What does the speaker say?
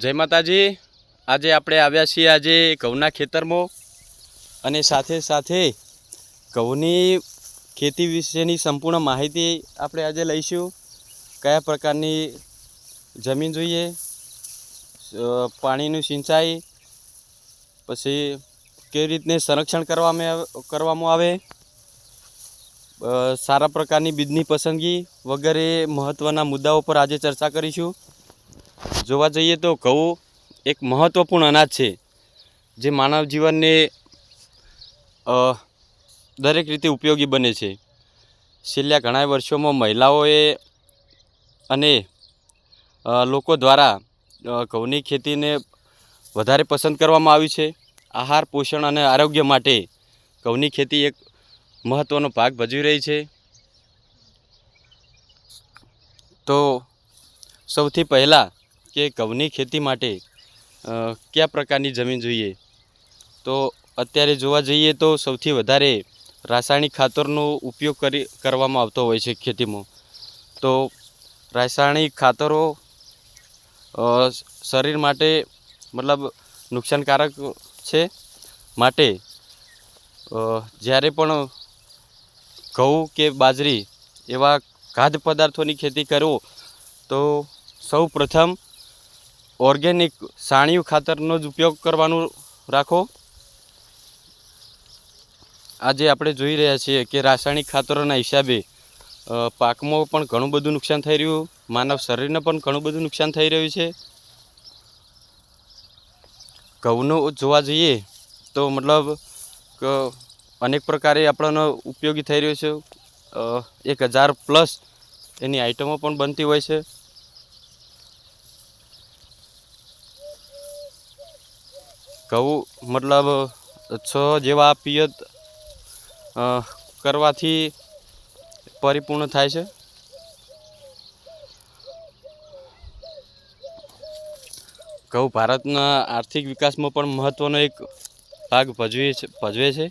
જય માતાજી। આજે આપણે આવ્યા છીએ આજે ઘઉંના ખેતરમાં અને સાથે સાથે ઘઉંની ખેતી વિશેની સંપૂર્ણ માહિતી આપણે આજે લઈશું। કયા પ્રકારની જમીન જોઈએ, પાણીનું સિંચાઈ, પછી કેવી રીતને સંરક્ષણ કરવામાં આવે, સારા પ્રકારની બીજની પસંદગી વગેરે મહત્ત્વના મુદ્દાઓ પર આજે ચર્ચા કરીશું। જોવા જઈએ તો ઘઉં એક મહત્ત્વપૂર્ણ અનાજ છે જે માનવ જીવનને દરેક રીતે ઉપયોગી બને છે। છેલ્લા ઘણા વર્ષોમાં મહિલાઓએ અને લોકો દ્વારા ઘઉંની ખેતીને વધારે પસંદ કરવામાં આવી છે। આહાર, પોષણ અને આરોગ્ય માટે ઘઉંની ખેતી એક મહત્ત્વનો ભાગ ભજવી રહી છે। તો સૌથી પહેલાં કે ઘઉંની ખેતી માટે કયા પ્રકારની જમીન જોઈએ, તો અત્યારે જોવા જઈએ તો સૌથી વધારે રાસાયણિક ખાતરનો ઉપયોગ કરવામાં આવતો હોય છે ખેતીમાં। તો રાસાયણિક ખાતરો શરીર માટે મતલબ નુકસાનકારક છે, માટે જ્યારે પણ ઘઉં કે બાજરી એવા ખાદ્ય પદાર્થોની ખેતી કરો તો સૌ પ્રથમ ઓર્ગેનિક છાણિયું ખાતરનો જ ઉપયોગ કરવાનું રાખો। આજે આપણે જોઈ રહ્યા છીએ કે રાસાયણિક ખાતરોના હિસાબે પાકમાં પણ ઘણું બધું નુકસાન થઈ રહ્યું, માનવ શરીરને પણ ઘણું બધું નુકસાન થઈ રહ્યું છે। ઘઉંનું જોવા જઈએ તો મતલબ અનેક પ્રકારે આપણને ઉપયોગી થઈ રહ્યો છે। 1000+ એની આઈટમો પણ બનતી હોય છે। ઘઉં મતલબ 6 જેવા પિયત કરવાથી પરિપૂર્ણ થાય છે। ઘઉં ભારતના આર્થિક વિકાસમાં પણ મહત્ત્વનો એક ભાગ ભજવે છે।